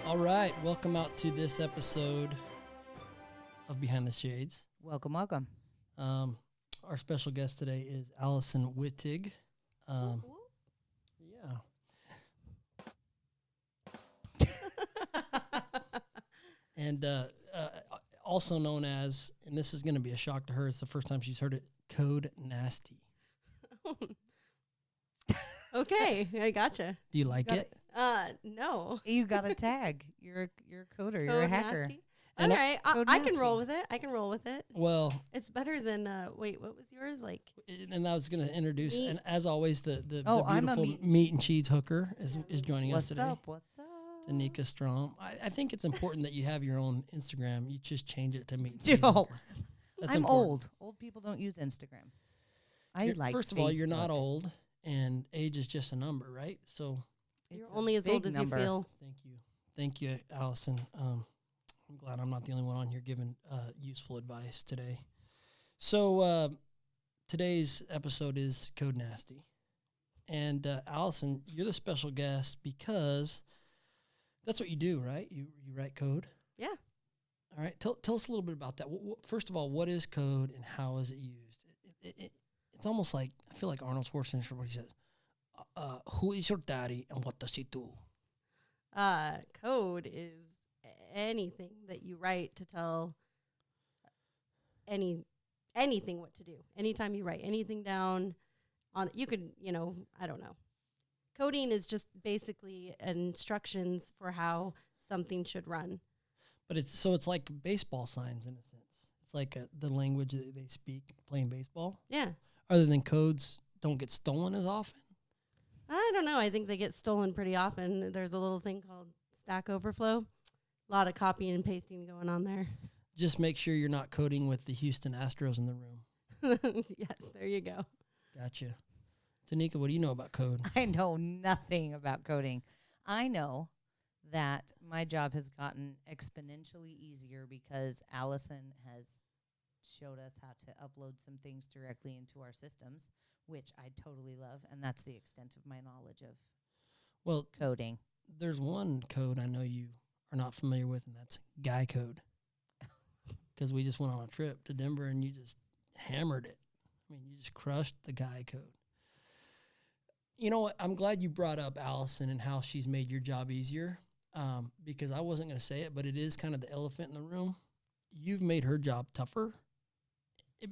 All right, welcome out to this episode of Behind the Shades. Welcome, welcome. Our special guest today is Allison Wittig. And also known as, and this is going to be a shock to her, it's the first time she's heard it, Code Nasty. Okay, I gotcha. Do you like it? No. You got a tag. You're a coder. You're a Code hacker. nasty? And All right, Code I can nasty. roll with it. I can roll with it. Well, It's better than wait, what was yours like? and I was going to introduce, Meat. and as always, the I'm a beautiful meat meat and cheese hooker is joining us What's today. up? What's up? Danica Strom. I think it's important that you have your own Instagram. You just change it to meat and cheese No. hooker. That's I'm important. old. Old people don't use Instagram. I You're- like First of all, you're not Facebook. old, and age is just a number, right? So You're It's a only as old big as number. you feel. thank you, Allison. I'm glad I'm not the only one on here giving useful advice today. So today's episode is Code Nasty, and Allison, you're the special guest because that's what you do, right? You write code. Yeah. All right. Tell us a little bit about that. First of all, what is code and how is it used? It's almost like, I feel like Arnold Schwarzenegger, what he says. Who is your daddy and what does he do? Code is anything that you write to tell anything what to do. Anytime you write anything down on, you could, I don't know. Coding is just basically instructions for how something should run. But it's like baseball signs in a sense. It's like the language that they speak playing baseball. Yeah. Other than codes don't get stolen as often. I don't know. I think they get stolen pretty often. There's a little thing called Stack Overflow. A lot of copying and pasting going on there. Just make sure you're not coding with the Houston Astros in the room. Yes, there you go. Gotcha. Tanika, what do you know about code? I know nothing about coding. I know that my job has gotten exponentially easier because Allison has showed us how to upload some things directly into our systems, which I totally love, and that's the extent of my knowledge of Well, coding. there's one code I know you are not familiar with, and that's guy code. Because we just went on a trip to Denver, and you just hammered it. I mean, you just crushed the guy code. You know what? I'm glad you brought up Allison and how she's made your job easier, because I wasn't going to say it, but it is kind of the elephant in the room. You've made her job tougher,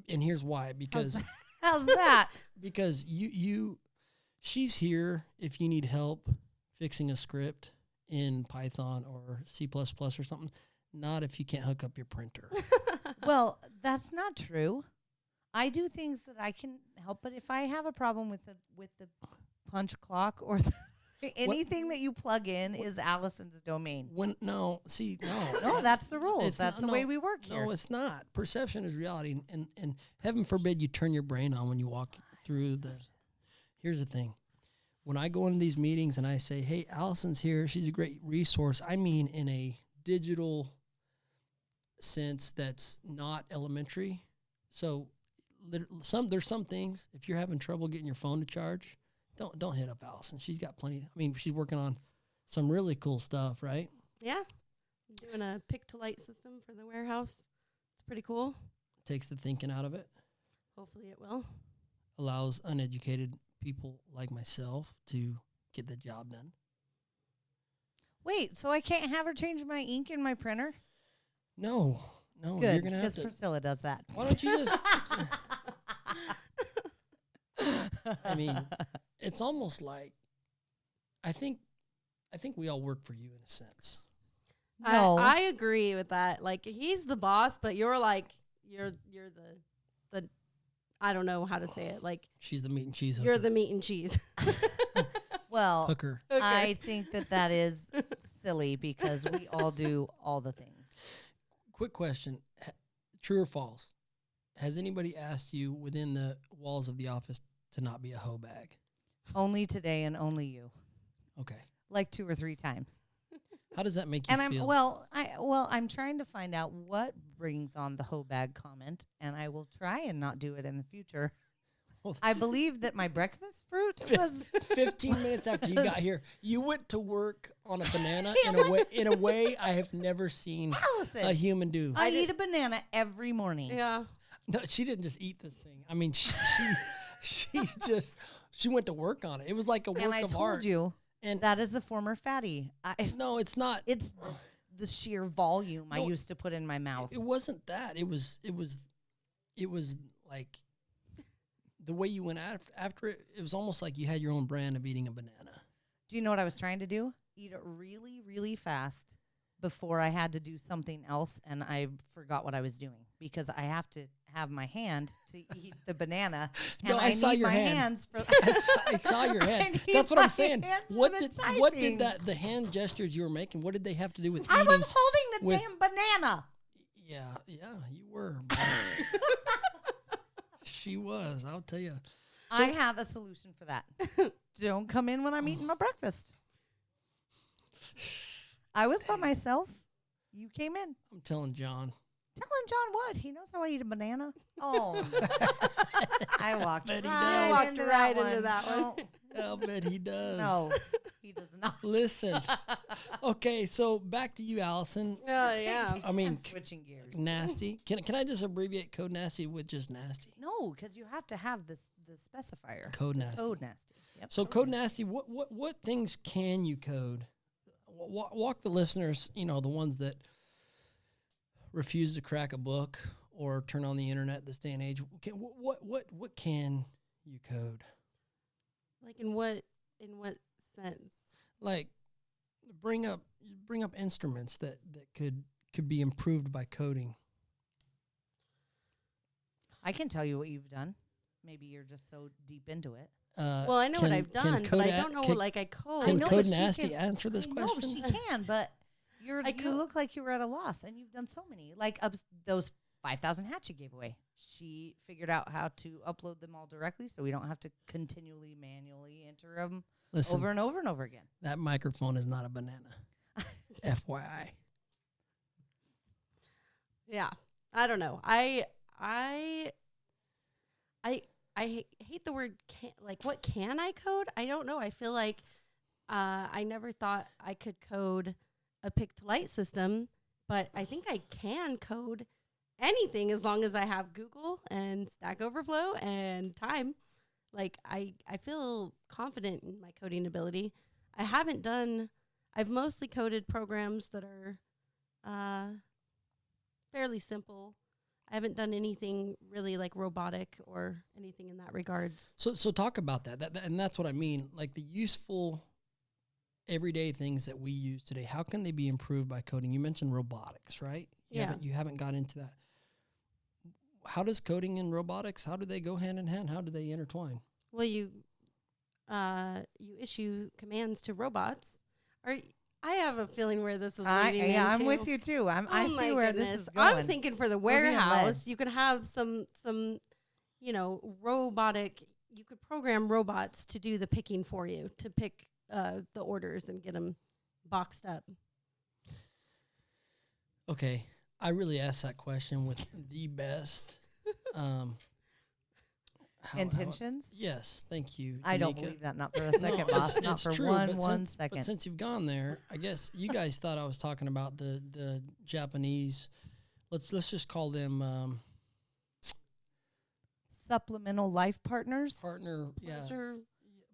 and here's why. Because How's that? because she's here if you need help fixing a script in Python or C++ or something, not if you can't hook up your printer. Well, that's not true. I do things that I can help, but if I have a problem with the punch clock or anything that you plug in is Allison's domain. No, That's the rules. It's That's not- the way we work here. No, it's not. Perception is reality, and heaven forbid you turn your brain on when you walk through the. Here's the thing. When I go into these meetings and I say, hey, Allison's here, she's a great resource, I mean in a digital sense that's not elementary. So there's some things, if you're having trouble getting your phone to charge, don't hit up Allison. She's got plenty. I mean, she's working on some really cool stuff, right? Yeah. I'm doing a pick-to-light system for the warehouse. It's pretty cool. Takes the thinking out of it. Hopefully it will. Allows uneducated people like myself to get the job done. Wait, so I can't have her change my ink in my printer? No, you're Good, gonna have because to. Priscilla does that. Why don't you just? I mean, it's almost like I think we all work for you in a sense. No. I agree with that. Like, he's the boss, but you're like, you're the I don't know how to say it. Like, She's the meat and cheese hooker. you're the meat and cheese. Well, hooker. I think that is silly because we all do all the things. Quick question: true or false? Has anybody asked you within the walls of the office to not be a hoe bag? Only today and only you. Okay. Like 2 or 3 times. How does that make you And feel? I'm trying to find out what brings on the hoe bag comment, and I will try and not do it in the future. I believe that my breakfast fruit was 15 minutes after you got here, you went to work on a banana in a way I have never seen Allison. a human do. I eat a banana every morning. Yeah. No, she didn't just eat this thing. I mean, she went to work on it. It was like a work And I of told art. you And that is a former fatty. no, it's not. It's the sheer volume I used to put in my mouth. It wasn't that. It was like the way you went after it. It was almost like you had your own brand of eating a banana. Do you know what I was trying to do? Eat it really, really fast before I had to do something else, and I forgot what I was doing because I have to have my hand to eat the banana, and No, I saw need your my hand. hands for. I saw your I hand. need That's what my I'm saying. hands for What the did typing. the hand gestures you were making? What did they have to do with I eating? was holding the with- damn banana. Yeah, you were. She was. I'll tell you. I have a solution for that. Don't come in when I'm eating my breakfast. I was by myself. You came in. I'm telling John. Telling John what? He knows how I eat a banana. Oh, I walked Bet he right, does. Walked into, right that into that one. No, I'll bet he does. no, he does not. Listen. Okay, so back to you, Allison. Oh, yeah. I mean, I'm switching gears. nasty. Can I just abbreviate code nasty with just nasty? No, because you have to have the specifier. Code nasty. Code nasty. Yep. So code nasty. What things can you code? Walk the listeners. You know, the ones that refuse to crack a book or turn on the internet this day and age. What can you code? Like in what sense? Like bring up instruments that could be improved by coding. I can tell you what you've done. Maybe you're just so deep into it. Well, I know what I've done, but I don't know like I code. Can know Code that she Nasty can- answer this I know question? she can, but you could- look like you were at a loss, and you've done so many. Like those 5,000 hats you gave away. She figured out how to upload them all directly, so we don't have to continually manually enter them Listen, over and over and over again. that microphone is not a banana. FYI. Yeah, I don't know. I hate the word can. Like, what can I code? I don't know. I feel like I never thought I could code a pick to light system, but I think I can code anything as long as I have Google and Stack Overflow and time. Like, I feel confident in my coding ability. I've mostly coded programs that are fairly simple. I haven't done anything really like robotic or anything in that regards. So talk about that. And that's what I mean. Like the useful everyday things that we use today, how can they be improved by coding? You mentioned robotics, right? You haven't got into that. How does coding and robotics, how do they go hand in hand? How do they intertwine? Well, you issue commands to robots. I have a feeling where this is leading into. I'm with you too. I see where this is going. I'm thinking for the We're being led. warehouse, you could have some robotic. You could program robots to do the picking for you, to pick the orders and get them boxed up. Okay, I really asked that question with the best Intentions? Yes, thank you. I don't Danica. believe that. Not for a second, boss. Not it's for true, one but second. since you've gone there, I guess you guys thought I was talking about the Japanese. Let's just call them Supplemental life partners. partner. Yeah. Pleasure.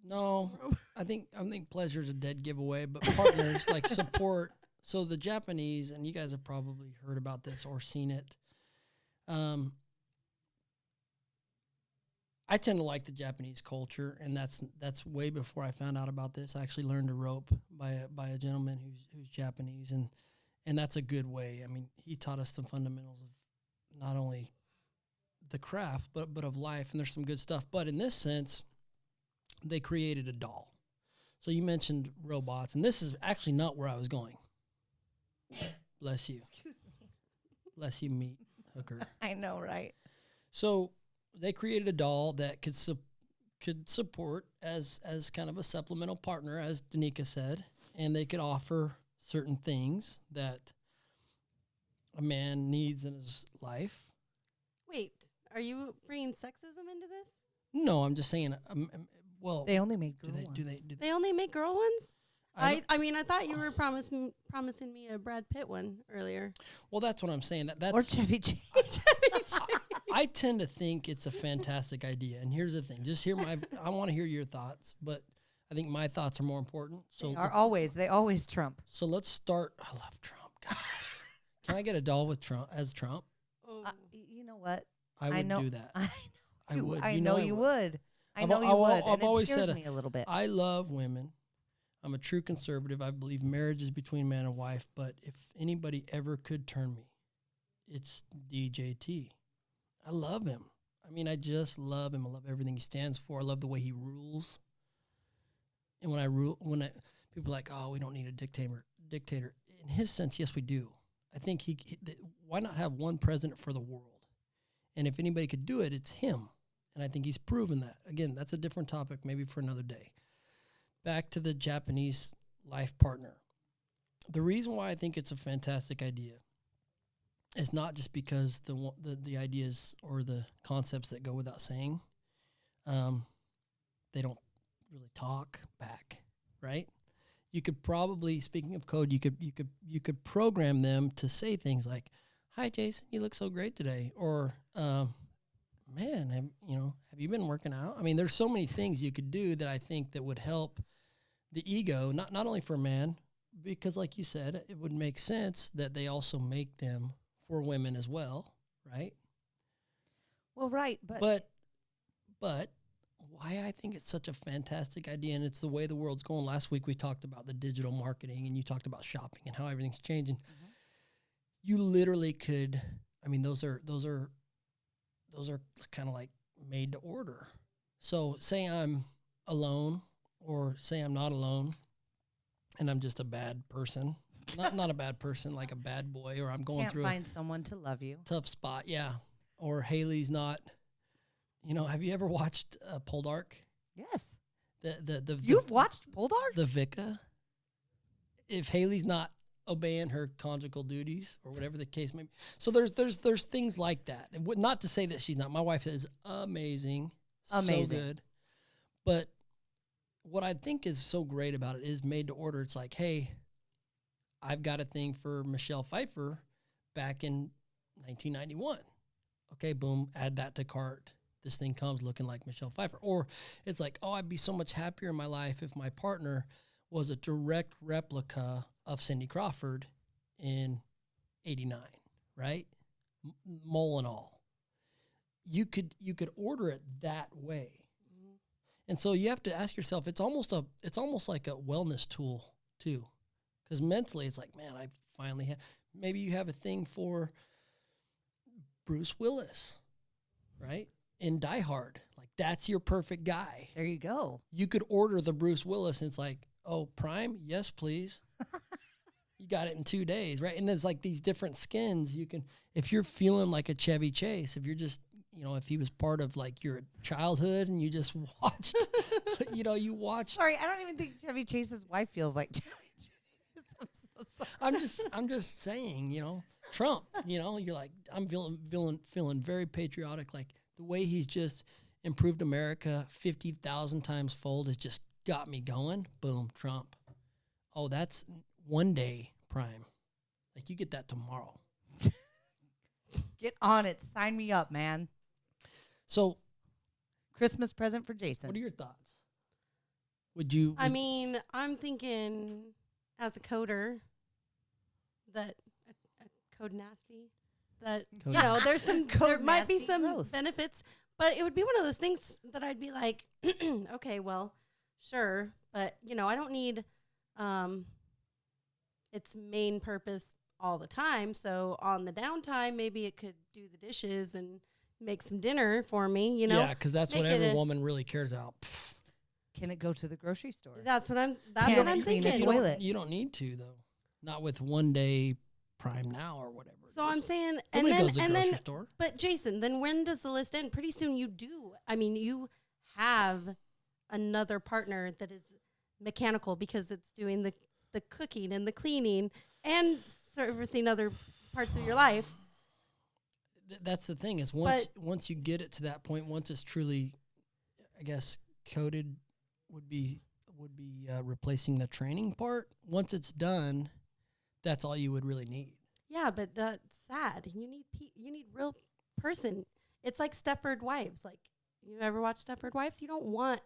No, I think pleasure's a dead giveaway, but partners like support. So the Japanese, and you guys have probably heard about this or seen it. I tend to like the Japanese culture, and that's way before I found out about this. I actually learned to rope by a gentleman who's Japanese, and that's a good way. I mean, he taught us some fundamentals of not only the craft but of life, and there's some good stuff. But in this sense, they created a doll. So you mentioned robots, and this is actually not where I was going. Bless you. Excuse me. Bless you, meat hooker. I know, right? So they created a doll that could support as kind of a supplemental partner, as Danica said, and they could offer certain things that a man needs in his life. Wait, are you bringing sexism into this? No, I'm just saying. Well, They only make girl do they? ones. Do they? They only make girl ones? I I mean, I thought you were promising me a Brad Pitt one earlier. well, that's what I'm saying. That's Or Chevy Chase. I tend to think it's a fantastic idea. And here's the thing: just hear my. I want to hear your thoughts, but I think my thoughts are more important. So They always trump. So let's start. I love Trump. Gosh, can I get a doll with Trump as Trump? Oh. You know what? I would know, do that. I would. I You know I you would. would. I I've know al- you I've al- would. I've And it always scares said me a little bit. I love women. I'm a true conservative. I believe marriage is between man and wife. But if anybody ever could turn me, it's DJT. I love him. I mean, I just love him. I love everything he stands for. I love the way he rules. And people are like, oh, we don't need a dictator. In his sense, yes, we do. I think why not have one president for the world? And if anybody could do it, it's him. And I think he's proven that. Again, that's a different topic, maybe for another day. Back to the Japanese life partner. The reason why I think it's a fantastic idea is not just because the ideas or the concepts that go without saying. They don't really talk back, right? You could probably, speaking of code, you could program them to say things like, "Hi, Jason, you look so great today," or "Man, have you been working out?" I mean, there's so many things you could do that I think that would help the ego, not only for man, because like you said, it would make sense that they also make them for women as well, right? Well, right, But why I think it's such a fantastic idea, and it's the way the world's going. Last week we talked about the digital marketing, and you talked about shopping and how everything's changing. Mm-hmm. You literally could. I mean, those are kind of like made to order. So say I'm alone, or say I'm not alone, and I'm just a bad person. not a bad person, like a bad boy, or I'm going can't through find someone to love you. tough spot, yeah. Or Haley's not. Have you ever watched Poldark? Yes. The You've watched Poldark? the Vika. If Haley's not obeying her conjugal duties or whatever the case may be, so there's things like that. And not to say that she's not. My wife is amazing, so good. But what I think is so great about it is made to order. It's like, hey, I've got a thing for Michelle Pfeiffer back in 1991. Okay, boom, add that to cart. This thing comes looking like Michelle Pfeiffer. Or it's like, oh, I'd be so much happier in my life if my partner was a direct replica of Cindy Crawford in 89, right? Mole and all. You could order it that way. Mm-hmm. And so you have to ask yourself, it's almost like a wellness tool too. Because mentally it's like, man, I finally have, maybe you have a thing for Bruce Willis, right? In Die Hard. Like, that's your perfect guy. There you go. You could order the Bruce Willis, and it's like, oh, Prime? Yes, please. You got it in 2 days, right? And there's like these different skins. You can, if you're feeling like a Chevy Chase, if you're just, if he was part of like your childhood and you just watched, you watched. Sorry, I don't even think Chevy Chase's wife feels like Chevy Chase. I'm so sorry. I'm just saying, Trump, you're like, I'm feeling very patriotic. Like the way he's just improved America 50,000 times fold has just got me going. Boom, Trump. Oh, that's one day Prime. Like you get that tomorrow. Get on it. Sign me up, man. So, Christmas present for Jason. what are your thoughts? I mean, I'm thinking as a coder that a code nasty that there's some there might be some benefits, but it would be one of those things that I'd be like, okay, well, sure, but I don't need its main purpose all the time. So on the downtime, maybe it could do the dishes and make some dinner for me. Yeah, because that's what every woman really cares about. Can it go to the grocery store? That's what I'm thinking. You don't need to though. Not with one day Prime Now or whatever. So I'm saying, store. But Jason, then when does the list end? Pretty soon you do. I mean, you have another partner that is mechanical because it's doing the cooking and the cleaning and servicing other parts of your life. That's the thing is once you get it to that point, once it's truly I guess coded would be replacing the training part. Once it's done, that's all you would really need. Yeah, but that's sad. You need real person. It's like Stepford Wives. Like, you ever watch Stepford Wives? You don't want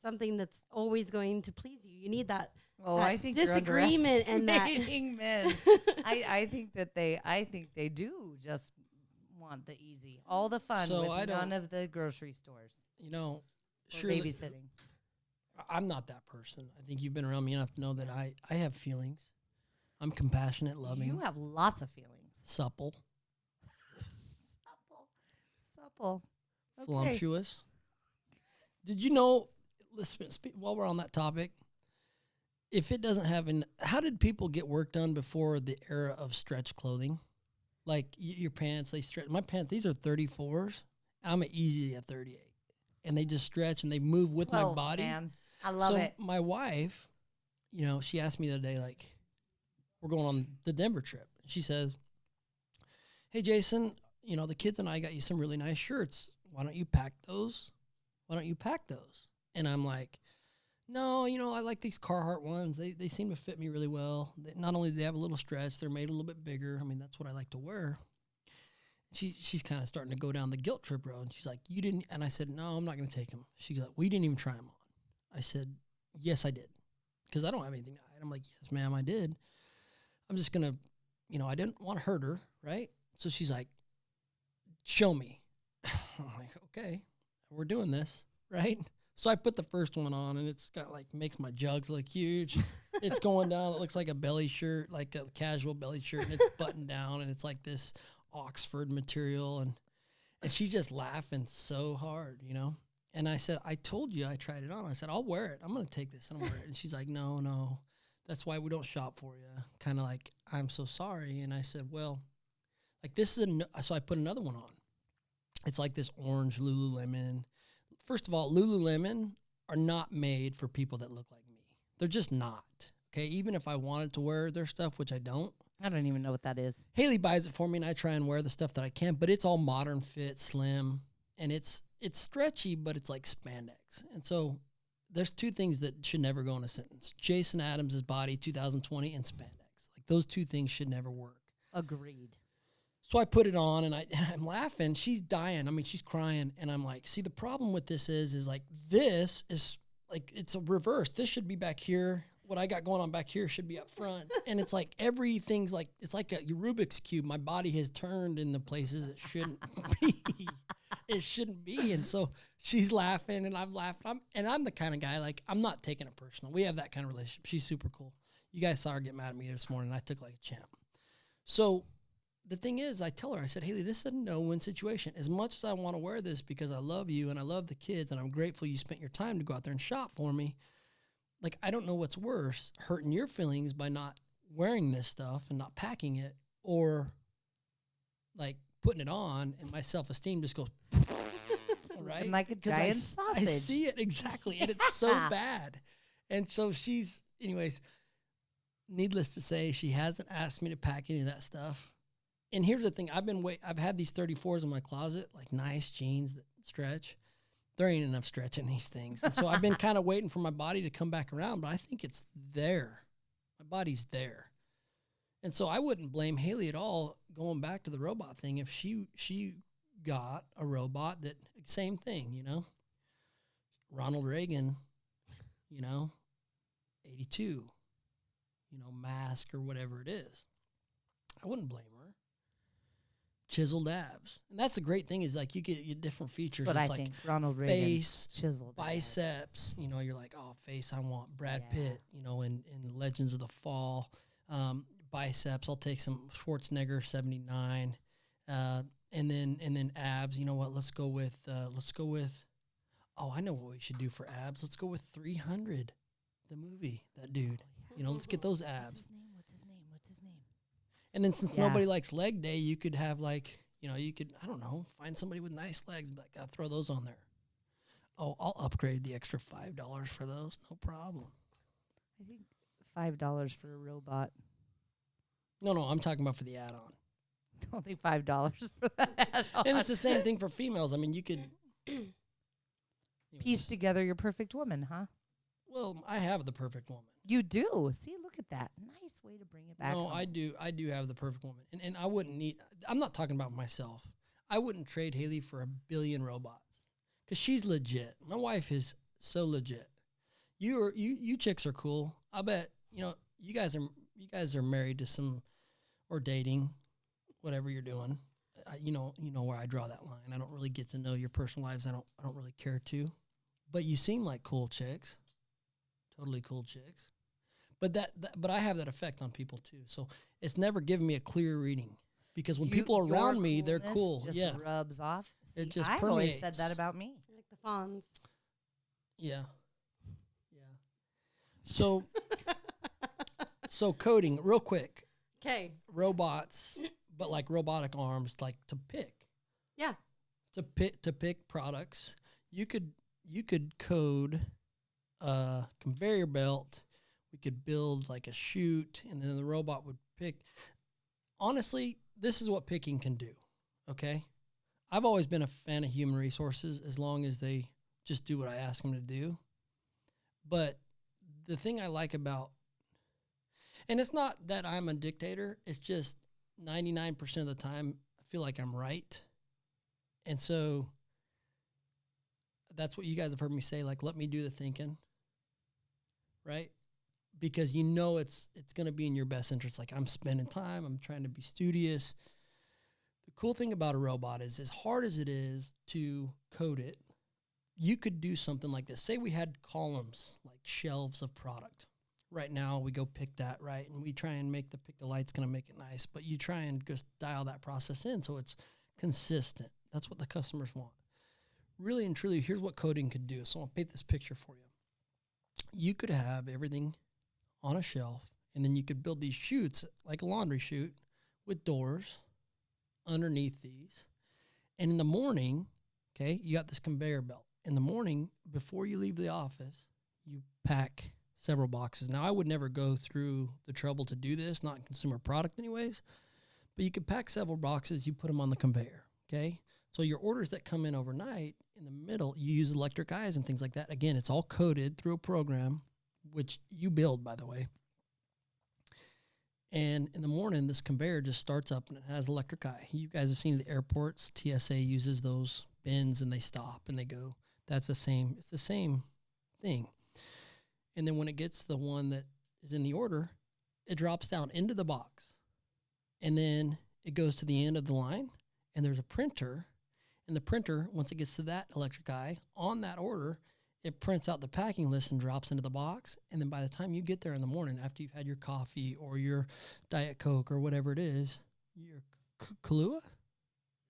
something that's always going to please you. You need that. Oh, that I think disagreement and that. men. I think they do just want the easy, all the fun So with none of the grocery stores. You know, Or surely babysitting. I'm not that person. I think you've been around me enough to know that I have feelings. I'm compassionate, loving, You have lots of feelings. supple, Supple. Okay. voluptuous. Did you know, listen, while we're on that topic, if it doesn't have how did people get work done before the era of stretch clothing? Like your pants, they stretch. My pants, these are 34s. I'm easy at 38. And they just stretch and they move with my 12s, body. man. I love it. My wife, she asked me the other day, like, we're going on the Denver trip. She says, hey, Jason, the kids and I got you some really nice shirts. Why don't you pack those? And I'm like, no, I like these Carhartt ones. They seem to fit me really well. Not only do they have a little stretch, they're made a little bit bigger. I mean, that's what I like to wear. She's kind of starting to go down the guilt trip road. And she's like, you didn't. And I said, no, I'm not going to take them. She's like, well, you didn't even try them on. I said, yes, I did. Because I don't have anything to hide. I'm like, yes, ma'am, I did. I'm just going to, I didn't want to hurt her, right? So she's like, show me. I'm like, okay, we're doing this, right? So I put the first one on, and it's got makes my jugs look huge. It's going down. It looks like a belly shirt, like a casual belly shirt, and it's buttoned down, and it's like this Oxford material, and she's just laughing so hard, And I said, I told you I tried it on. I said, I'll wear it. I'm going to take this and I'll wear it. And she's like, no, that's why we don't shop for you. Kind of like, I'm so sorry. And I said, well, like this is so I put another one on. It's like this orange Lululemon. First of all, Lululemon are not made for people that look like me. They're just not. Okay, even if I wanted to wear their stuff, which I don't. I don't even know what that is. Haley buys it for me, and I try and wear the stuff that I can, but it's all modern fit, slim, and it's stretchy, but it's like spandex. And so there's two things that should never go in a sentence. Jason Adams' body, 2020, and spandex. Like those two things should never work. Agreed. So I put it on, and I'm laughing. She's dying. I mean, she's crying, and I'm like, see, the problem with this is like this is like it's a reverse. This should be back here. What I got going on back here should be up front. And it's like everything's like, it's like a Rubik's Cube. My body has turned in the places it shouldn't be. It shouldn't be. And so she's laughing and I'm laughing. I'm the kind of guy, like, I'm not taking it personal. We have that kind of relationship. She's super cool. You guys saw her get mad at me this morning. I took like a champ. So the thing is, I tell her, I said, Haley, this is a no-win situation. As much as I want to wear this because I love you and I love the kids and I'm grateful you spent your time to go out there and shop for me, like, I don't know what's worse, hurting your feelings by not wearing this stuff and not packing it, or like putting it on and my self-esteem just goes, right? Like a giant sausage. I see it exactly. And it's so bad. And so anyways, needless to say, she hasn't asked me to pack any of that stuff. And here's the thing. I've had these 34s in my closet, like nice jeans that stretch. There ain't enough stretch in these things. And so I've been kind of waiting for my body to come back around, but I think it's there. My body's there. And so I wouldn't blame Haley at all going back to the robot thing if she got a robot that, same thing, Ronald Reagan, 82, mask or whatever it is. I wouldn't blame her. Chiseled abs. And that's the great thing is like you get your different features. But it's I like think Ronald Reagan face, chiseled biceps, you're like, oh, face, I want Brad Pitt, in Legends of the Fall. Biceps, I'll take some Schwarzenegger 79. And then abs, you know what? Let's go with oh, I know what we should do for abs. Let's go with 300, the movie, that dude. Let's get those abs. What's his name? And then since nobody likes leg day, you could have you could, I don't know, find somebody with nice legs, but I'll throw those on there. Oh, I'll upgrade the extra $5 for those. No problem. I think $5 for a robot. No, I'm talking about for the add-on. Only $5 for that add-on. And it's the same thing for females. I mean, you could, Piece together your perfect woman, huh? Well, I have the perfect woman. You do. See, look at that. Nice way to bring it back. No, home. I do have the perfect woman. And I wouldn't need, I'm not talking about myself. I wouldn't trade Haley for 1 billion robots because she's legit. My wife is so legit. You chicks are cool. I bet, you guys are married to some, or dating, whatever you're doing. You know where I draw that line. I don't really get to know your personal lives. I don't really care to. But you seem like cool chicks. Totally cool chicks. But I have that effect on people too. So it's never given me a clear reading because when people are around me, they're cool. Just rubs off. See, It just I've permeates. always said that about me. Like the fawns. Yeah. So coding real quick. Okay. Robots, but like robotic arms, like to pick. Yeah. To pick products. You could code a conveyor belt. We could build like a chute, and then the robot would pick. Honestly, this is what picking can do, okay? I've always been a fan of human resources as long as they just do what I ask them to do. But the thing I like about, and it's not that I'm a dictator, it's just 99% of the time I feel like I'm right. And so that's what you guys have heard me say, like, let me do the thinking, right? Because it's going to be in your best interest. Like, I'm spending time, I'm trying to be studious. The cool thing about a robot is, as hard as it is to code it, you could do something like this. Say we had columns, like shelves of product. Right now, we go pick that, right? And we try and pick the light's going to make it nice, but you try and just dial that process in so it's consistent. That's what the customers want. Really and truly, here's what coding could do. So I'll paint this picture for you. You could have everything on a shelf, and then you could build these chutes, like a laundry chute, with doors underneath these. And in the morning, okay, you got this conveyor belt. In the morning, before you leave the office, you pack several boxes. Now, I would never go through the trouble to do this, not in consumer product anyways, but you could pack several boxes, you put them on the conveyor, okay? So your orders that come in overnight, in the middle, you use electric eyes and things like that. Again, it's all coded through a program, which you build, by the way. And in the morning, this conveyor just starts up and it has electric eye. You guys have seen the airports. TSA uses those bins and they stop and they go. It's the same thing. And then when it gets to the one that is in the order, it drops down into the box. And then it goes to the end of the line and there's a printer. And the printer, once it gets to that electric eye, on that order, it prints out the packing list and drops into the box. And then by the time you get there in the morning, after you've had your coffee or your Diet Coke or whatever it is, your Kahlua?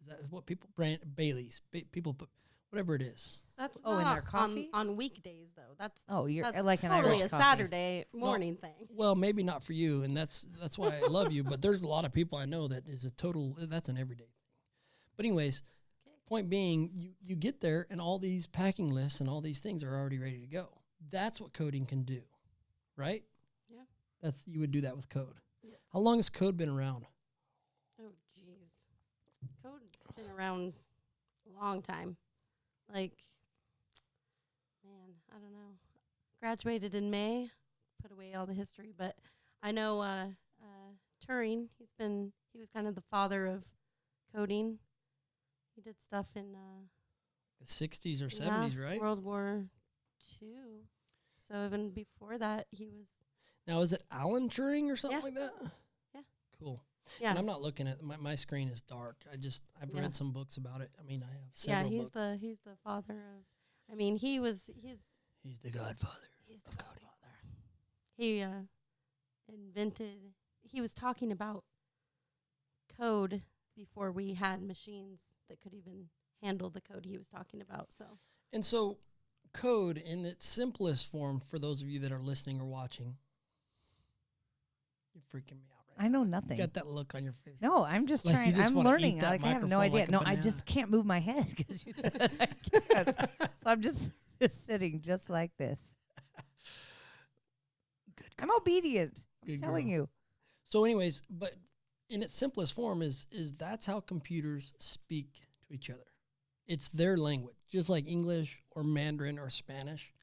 Is that what people brand? Bailey's. People put, whatever it is. That's in their coffee? on weekdays though. That's You're that's like an totally Irish a coffee. Saturday morning thing. Well, maybe not for you, and that's why I love you. But there's a lot of people I know that is that's an everyday thing. But anyways, point being, you get there and all these packing lists and all these things are already ready to go. That's what coding can do, right? Yeah. You would do that with code. Yes. How long has code been around? Oh, jeez. Code's been around a long time. Like, man, I don't know. Graduated in May, put away all the history, but I know Turing, he was kind of the father of coding. He did stuff in The 60s or 70s, right? World War II. So even before that, he was. Now, is it Alan Turing or something Yeah. like that? Yeah. Cool. Yeah. And I'm not looking at my screen is dark. I've read some books about it. I mean, I have several books. He's the father of. I mean, he's the godfather. He's the of coding. godfather. He invented. He was talking about code before we had machines that could even handle the code he was talking about. And so, code in its simplest form, for those of you that are listening or watching, you're freaking me out right I know now. nothing. You got that look on your face. No, I'm just Like you trying. just I'm wanna eat learning. that Like, I have no microphone idea. like a No, I banana. just can't move my head because you said I can't. So I'm just sitting just like this. Good. I'm obedient. Good I'm telling girl. you. So, anyways, but in its simplest form is that's how computers speak to each other. It's their language, just like English or Mandarin or Spanish.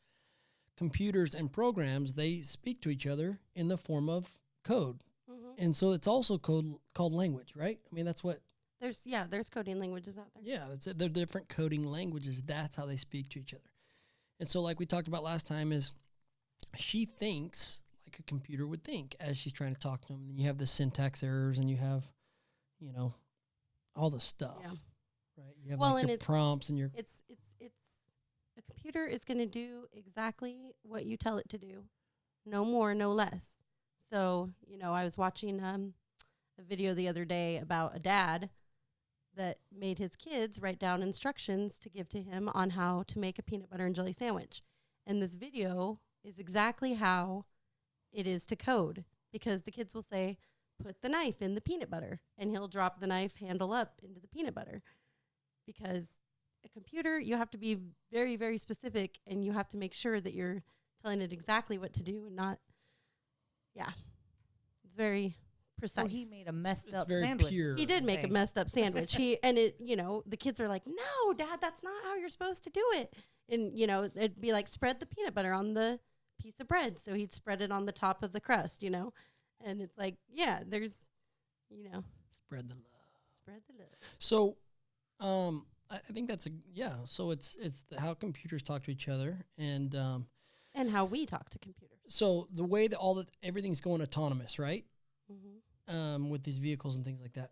Computers and programs, they speak to each other in the form of code. Mm-hmm. And so it's also called language, right? I mean, that's what. There's coding languages out there. Yeah, that's it. They're different coding languages. That's how they speak to each other. And so, like we talked about last time, is she thinks like a computer would think as she's trying to talk to them. And you have the syntax errors, and you have, all the stuff. Yeah. Right. You have Well, like and your prompts and your. It's a computer is going to do exactly what you tell it to do, no more, no less. So I was watching a video the other day about a dad that made his kids write down instructions to give to him on how to make a peanut butter and jelly sandwich. And this video is exactly how it is to code, because the kids will say, put the knife in the peanut butter, and he'll drop the knife handle up into the peanut butter. Because a computer, you have to be very, very specific, and you have to make sure that you're telling it exactly what to do and not, it's very precise. So he made a messed up very sandwich. pure. He did make a messed up sandwich. The kids are like, no, Dad, that's not how you're supposed to do it. And, it'd be like, spread the peanut butter on the piece of bread. So he'd spread it on the top of the crust, and it's like, there's, Spread the love. spread the love. So, I think that's So it's how computers talk to each other, and how we talk to computers. so the way that everything's going autonomous, right? Mm-hmm. With these vehicles and things like that,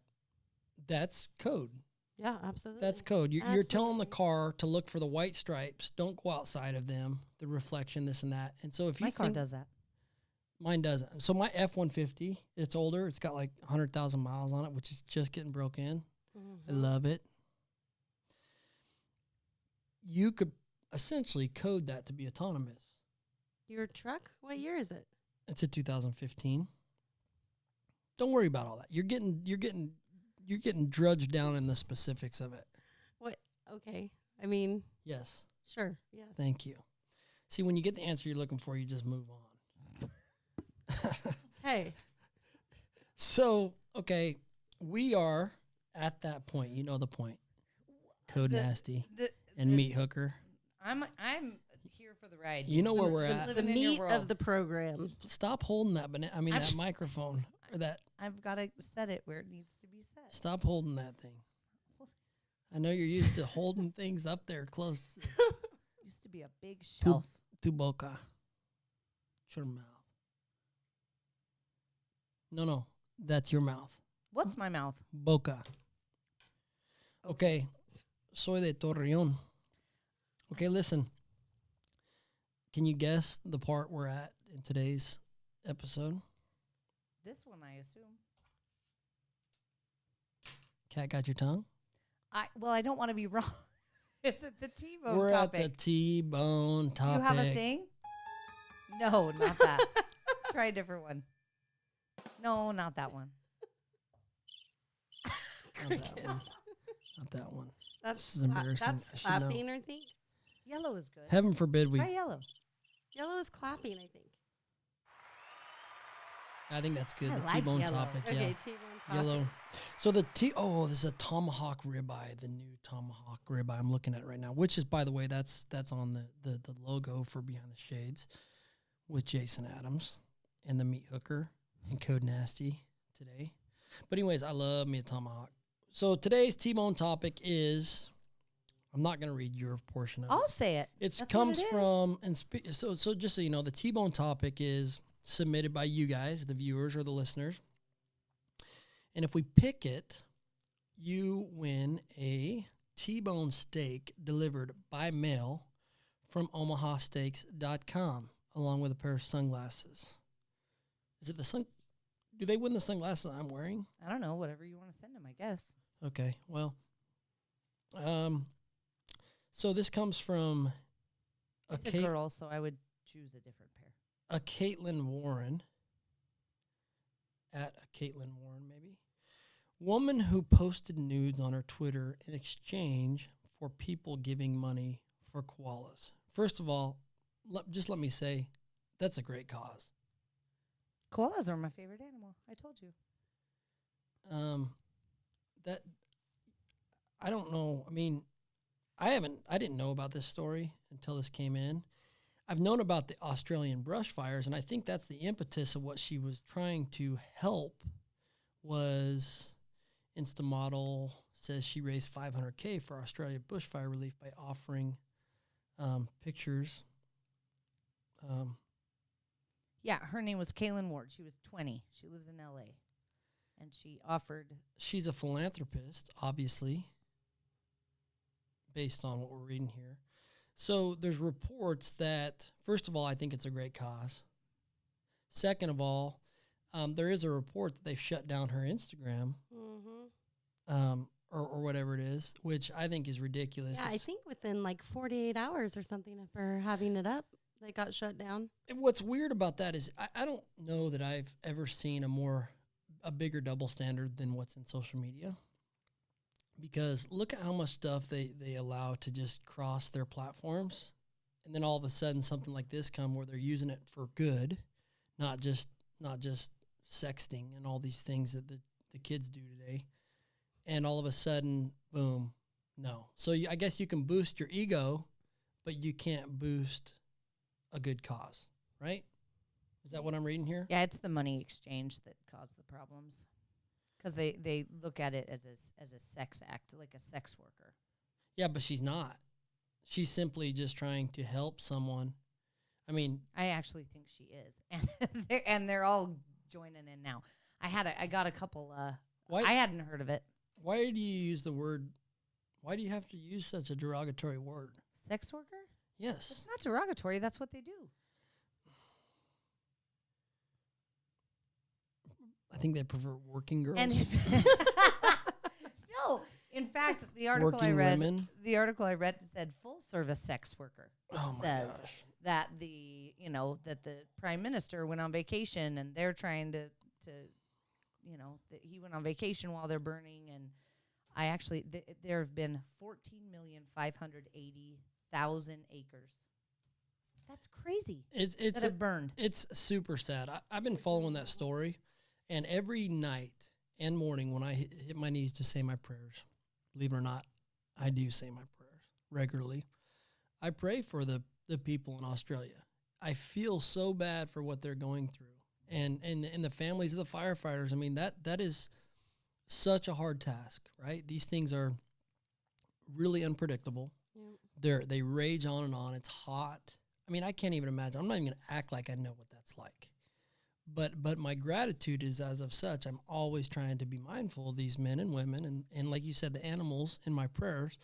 that's code. Yeah, absolutely. That's code. You're telling the Absolutely. car to look for the white stripes. Don't go outside of them. The reflection, this and that. And so if you My car think does that. mine doesn't. So my F-150, it's older. It's got like 100,000 miles on it, which is just getting broke in. I Mhm. love it. You could essentially code that to be autonomous. Your truck? What year is it? It's a 2015. Don't worry about all that. You're getting drudged down in the specifics of it. What? Okay. I mean, Yes. sure. Yes. Thank you. See, when you get the answer you're looking for, you just move on. Hey. So, okay, we are at that point. You know the point. Code Nasty and Meat Hooker. I'm here for the ride. You know where we're I'm at. The living in your meat world. of the program. Stop holding that I'm- that microphone or that. I've got to set it where it needs to be set. Stop holding that thing. I know you're used to holding things up there close Used to be a big shelf. to boca. Your mouth. No, that's your mouth. What's my mouth? Boca. Okay. Soy de Torreón. Okay, listen. Can you guess the part we're at in today's episode? This one, I assume. Cat got your tongue? I don't want to be wrong. Is it the T-bone We're topic? at the T-bone topic. You have a thing? No, not that. Try a different one. No, not that one. Not that one. Not that one. That's This is embarrassing. That's I should know. clapping, I think. Yellow is good. Heaven forbid we. Try yellow. Yellow is clapping, I think. I think that's good. I The like T-bone yellow. topic. Okay, Yeah. T-bone topic. Yellow. So this is a tomahawk ribeye, the new tomahawk ribeye I'm looking at right now, which is, by the way, that's on the logo for Behind the Shades with Jason Adams and the Meat Hooker and Code Nasty today. But anyways, I love me a tomahawk. So today's T-bone topic is, I'm not going to read your portion of it. I'll say it. It That's comes what it is. from, and so just so you know, the T-bone topic is submitted by you guys, the viewers or the listeners. And if we pick it, you win a T-bone steak delivered by mail from omahasteaks.com, along with a pair of sunglasses. Is it do they win the sunglasses I'm wearing? I don't know. Whatever you want to send them, I guess. Okay, well, so this comes from It's a girl, so I would choose a different pair. a Caitlin Warren, at a Caitlin Warren maybe, woman who posted nudes on her Twitter in exchange for people giving money for koalas. First of all, just let me say, that's a great cause. Koalas are my favorite animal. I told you. That, I don't know. I mean, I didn't know about this story until this came in. I've known about the Australian brush fires, and I think that's the impetus of what she was trying to help. Was Instamodel says she raised $500K for Australia bushfire relief by offering pictures. Yeah, her name was Kaylin Ward. She was 20. She lives in L.A. And she offered. She's a philanthropist, obviously, based on what we're reading here. So there's reports that, first of all, I think it's a great cause. Second of all, there is a report that they've shut down her Instagram, or whatever it is, which I think is ridiculous. Yeah, I think within like 48 hours or something of her having it up, they got shut down. What's weird about that is I don't know that I've ever seen a bigger double standard than what's in social media. Because look at how much stuff they allow to just cross their platforms. And then all of a sudden something like this come where they're using it for good, not just sexting and all these things that the kids do today. And all of a sudden, boom, no. So I guess you can boost your ego, but you can't boost a good cause, right? Is that what I'm reading here? Yeah, it's the money exchange that caused the problems. Because they look at it as a sex act, like a sex worker. Yeah, but she's not. She's simply just trying to help someone. I mean, I actually think she is, and they're all joining in now. I got a couple. I hadn't heard of it. Why do you use the word? Why do you have to use such a derogatory word? Sex worker? Yes. It's not derogatory. That's what they do. I think they prefer working girls. And no, in fact, the article Working women? the article I read said full service sex worker. It Oh my says gosh. that that the prime minister went on vacation and they're trying to that he went on vacation while they're burning, and I actually there have been 14,580,000 acres. That's crazy. It's that have burned. It's super sad. I've been following that story, and every night and morning when I hit my knees to say my prayers, believe it or not, I do say my prayers regularly. I pray for the people in Australia. I feel so bad for what they're going through, and the families of the firefighters. I mean, that is such a hard task, right? These things are really unpredictable. Yep. They rage on and on. It's hot. I mean, I can't even imagine. I'm not even going to act like I know what that's like. But my gratitude is as of such. I'm always trying to be mindful of these men and women and like you said, the animals in my prayers.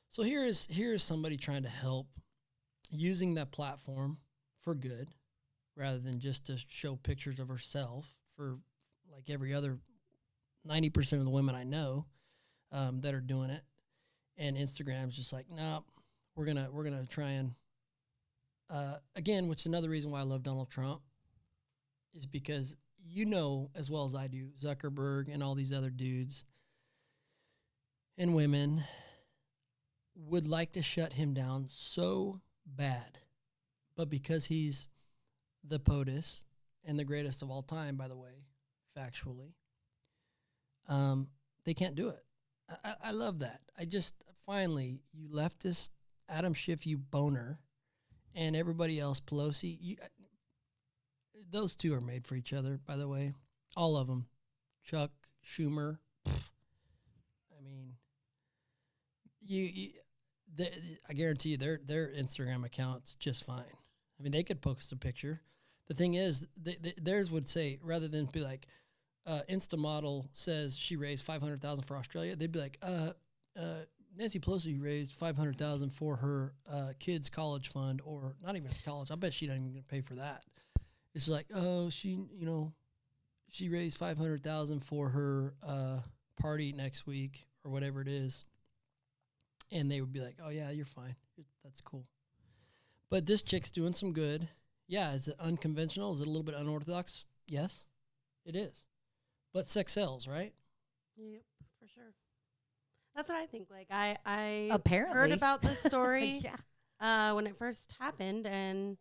So here is somebody trying to help, using that platform for good rather than just to show pictures of herself for like every other 90% of the women I know that are doing it. And Instagram's just like, nope, we're gonna try and again, which is another reason why I love Donald Trump, is because as well as I do, Zuckerberg and all these other dudes and women would like to shut him down so bad. But because he's the POTUS and the greatest of all time, by the way, factually, they can't do it. I love that. Finally, you leftist Adam Schiff, you boner, and everybody else, Pelosi, those two are made for each other, by the way. All of them. Chuck, Schumer. I mean, I guarantee you their Instagram account's just fine. I mean, they could post a picture. The thing is, theirs would say, rather than be like, Instamodel says she raised $500,000 for Australia, they'd be like, Nancy Pelosi raised $500,000 for her kids' college fund, or not even college. I bet she doesn't even gonna pay for that. It's like, oh, she raised $500,000 for her party next week or whatever it is, and they would be like, oh yeah, you're fine, that's cool. But this chick's doing some good. Yeah, is it unconventional? Is it a little bit unorthodox? Yes, it is. But sex sells, right? Yep, for sure. That's what I think. Like I Apparently. heard about this story Yeah. when it first happened, and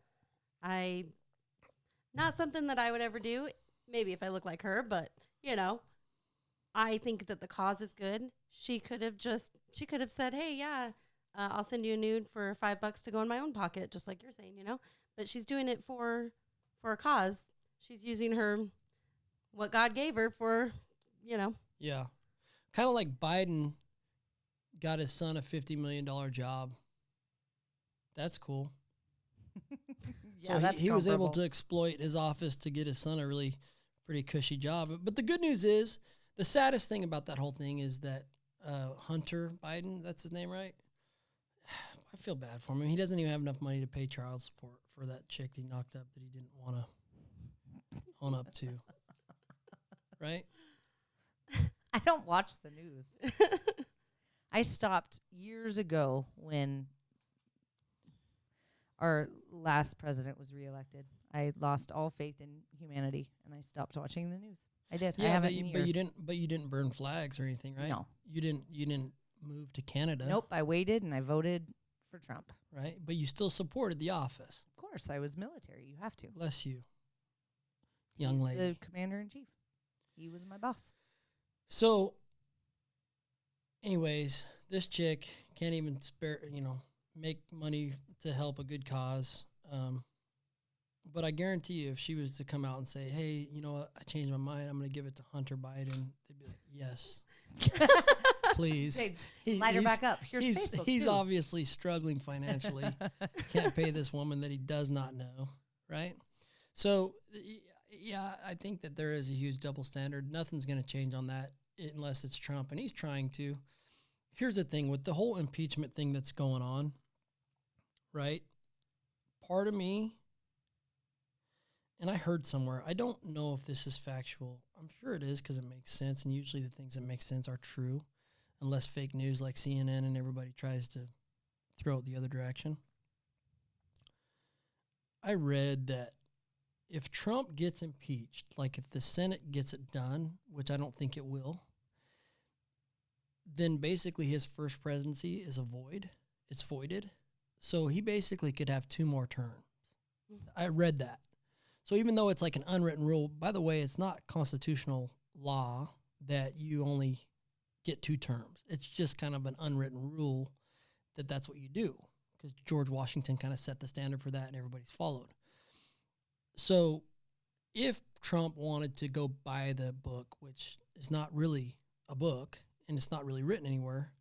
not something that I would ever do. Maybe if I look like her, but I think that the cause is good. She could have said, "Hey, yeah, I'll send you a nude for $5 to go in my own pocket, just like you're saying, you know. But she's doing it for a cause. She's using what God gave her for, you know. Yeah. Kind of like Biden got his son a $50 million job. That's cool. Yeah, so that's he was able comparable. to exploit his office to get his son a really pretty cushy job. But the good news is, the saddest thing about that whole thing is that Hunter Biden, that's his name, right? I feel bad for him. He doesn't even have enough money to pay child support for that chick that he knocked up that he didn't want to own up to. Right? I don't watch the news. I stopped years ago when our last president was reelected. I lost all faith in humanity, and I stopped watching the news. I did. I haven't in years. But you didn't burn flags or anything, right? No. You didn't move to Canada. Nope. I waited and I voted for Trump. Right? But you still supported the office. Of course, I was military. You have to. Bless you, young He's lady. the commander in chief. He was my boss. So, anyways, this chick can't even make money to help a good cause. But I guarantee you, if she was to come out and say, hey, you know what, I changed my mind, I'm going to give it to Hunter Biden, they'd be like, yes, please. They'd light her back up. Here's Facebook, He's too. obviously struggling financially. Can't pay this woman that he does not know, right? So, yeah, I think that there is a huge double standard. Nothing's going to change on that unless it's Trump, and he's trying to. Here's the thing with the whole impeachment thing that's going on, right? Part of me, and I heard somewhere, I don't know if this is factual. I'm sure it is because it makes sense, and usually the things that make sense are true, unless fake news like CNN and everybody tries to throw it the other direction. I read that if Trump gets impeached, like if the Senate gets it done, which I don't think it will, then basically his first presidency is a void. It's voided. So he basically could have 2 more terms. I read that. So even though it's like an unwritten rule, by the way, it's not constitutional law that you only get 2 terms. It's just kind of an unwritten rule that that's what you do, because George Washington kind of set the standard for that and everybody's followed. So if Trump wanted to go by the book, which is not really a book and it's not really written anywhere,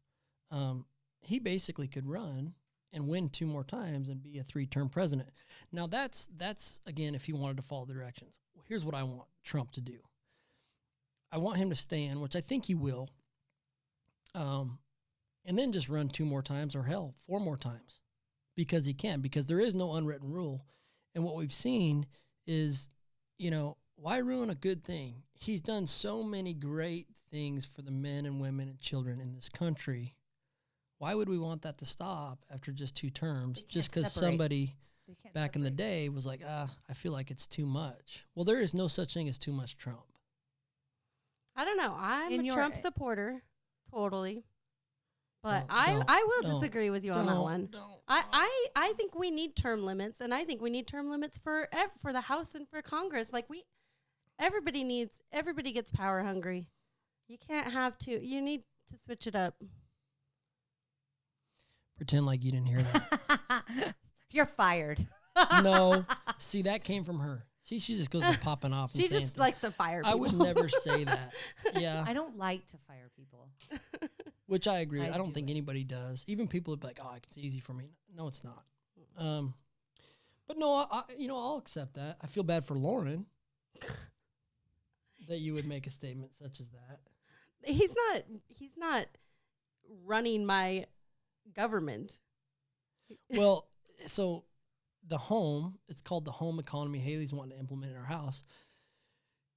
he basically could run and win 2 more times and be a 3-term president. Now that's again, if he wanted to follow the directions. Here's what I want Trump to do. I want him to stay in, which I think he will, and then just run 2 more times, or hell, 4 more times, because he can, because there is no unwritten rule. And what we've seen is, why ruin a good thing? He's done so many great things for the men and women and children in this country. Why would we want that to stop after just 2 terms? Just because somebody back in the day was like, I feel like it's too much. Well, there is no such thing as too much Trump. I don't know. I'm a Trump supporter, totally. But Don't, I will disagree with you on that one. Don't. I think we need term limits, and I think we need term limits for the House and for Congress. Like everybody gets power hungry. You can't have to. You need to switch it up. Pretend like you didn't hear that. You're fired. No. See, that came from her. She just goes to popping off. She just likes to fire people. I would never say that. Yeah. I don't like to fire people. Which I agree. I don't do think it. anybody does. Even people would be like, it's easy for me. No, it's not. But no, I'll accept that. I feel bad for Lauren that you would make a statement such as that. He's not running my government. Well, so it's called the home economy Haley's wanting to implement in our house.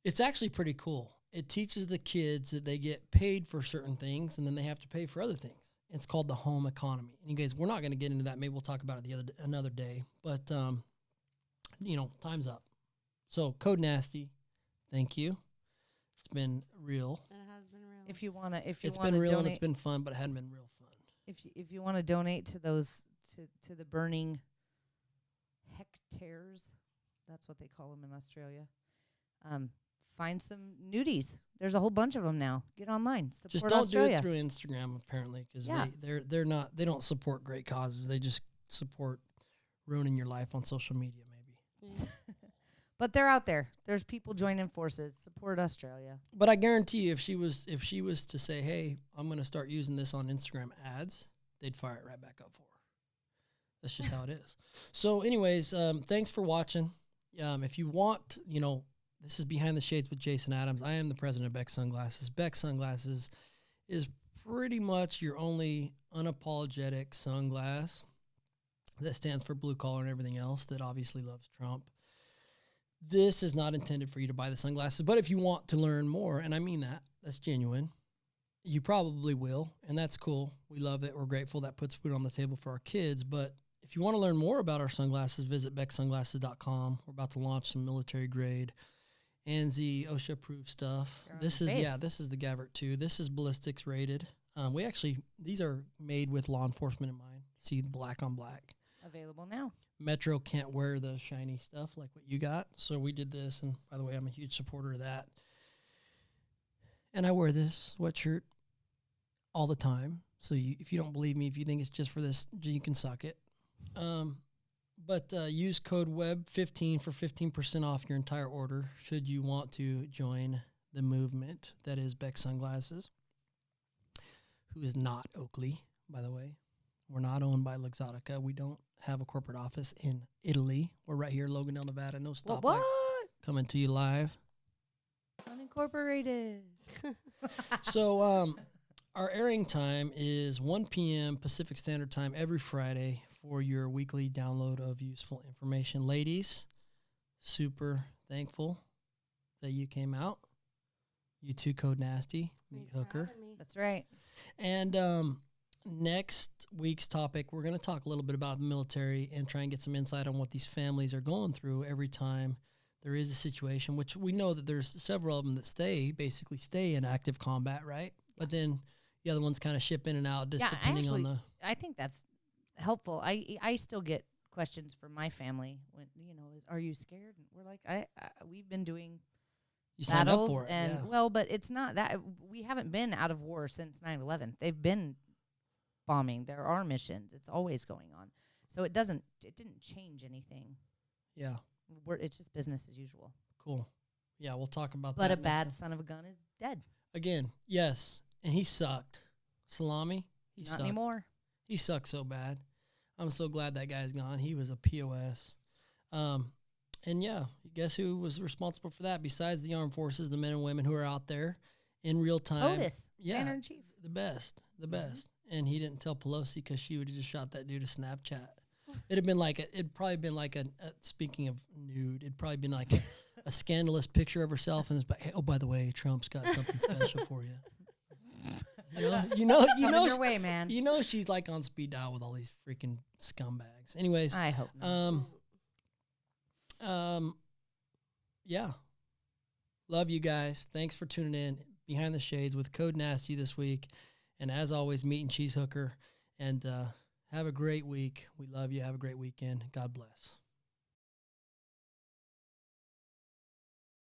It's actually pretty cool. It teaches the kids that they get paid for certain things and then they have to pay for other things. It's called the home economy. And you guys, we're not going to get into that. Maybe we'll talk about it another day. But, time's up. So, Code Nasty, thank you. It's been real. It has been real. If you want to, It's been real and it's been fun, but it hadn't been real fun. If you want to donate to those to the burning hectares, that's what they call them in Australia. find some nudies. There's a whole bunch of them now. Get online. Support Just don't Australia. do it through Instagram, apparently, because Yeah. they don't support great causes. They just support ruining your life on social media, maybe. But they're out there. There's people joining forces. Support Australia. But I guarantee you, if she was to say, "Hey, I'm going to start using this on Instagram ads," they'd fire it right back up for her. That's just how it is. So, anyways, thanks for watching. If you want, this is Behind the Shades with Jason Adams. I am the president of Beck Sunglasses. Beck Sunglasses is pretty much your only unapologetic sunglass that stands for blue collar and everything else that obviously loves Trump. This is not intended for you to buy the sunglasses, but if you want to learn more, and I mean that's genuine, you probably will, and that's cool. We love it. We're grateful. That puts food on the table for our kids. But if you want to learn more about our sunglasses, visit becksunglasses.com. We're about to launch some military grade ANSI OSHA approved stuff. This is the Gavert 2. This is ballistics rated. These are made with law enforcement in mind. See, black on black. Available now. Metro can't wear the shiny stuff like what you got, so we did this. And by the way, I'm a huge supporter of that. And I wear this sweatshirt all the time. So if you don't believe me, if you think it's just for this, you can suck it. But use code WEB15 for 15% off your entire order should you want to join the movement that is Beck Sunglasses, who is not Oakley, by the way. We're not owned by Luxottica. We don't have a corporate office in Italy. We're right here in Logandale, Nevada. No stoplights. What? Coming to you live. Unincorporated. So our airing time is 1 p.m. Pacific Standard Time every Friday for your weekly download of useful information. Ladies, super thankful that you came out. You too, Code Nasty, meet Hooker. That's right. And next week's topic, we're going to talk a little bit about the military and try and get some insight on what these families are going through every time there is a situation, which we know that there's several of them that basically stay in active combat, right? But then the other ones kind of ship in and out just depending on the... I think that's helpful. I still get questions from my family when, are you scared? And we're like, we've been doing battles up for it, and well, but it's not that we haven't been out of war since 9/11. They've been bombing. There are missions. It's always going on. So it didn't change anything. Yeah. It's just business as usual. Cool. Yeah, we'll talk about that. But a bad son of a gun is dead. Again, yes. And he sucked. Salami, he sucked. Not anymore. He sucked so bad. I'm so glad that guy's gone. He was a POS. And yeah, guess who was responsible for that? Besides the armed forces, the men and women who are out there in real time. Otis, Commander-in-Chief. The best. And he didn't tell Pelosi because she would have just shot that dude a Snapchat. It'd probably been like speaking of nude, it'd probably been like a scandalous picture of herself and it's like, hey, oh, by the way, Trump's got something special for you. You know, your way, man. You know she's like on speed dial with all these freaking scumbags. Anyways, I hope not. Yeah. Love you guys. Thanks for tuning in. Behind the Shades with Code Nasty this week. And as always, Meat and Cheese Hooker. And have a great week. We love you. Have a great weekend. God bless.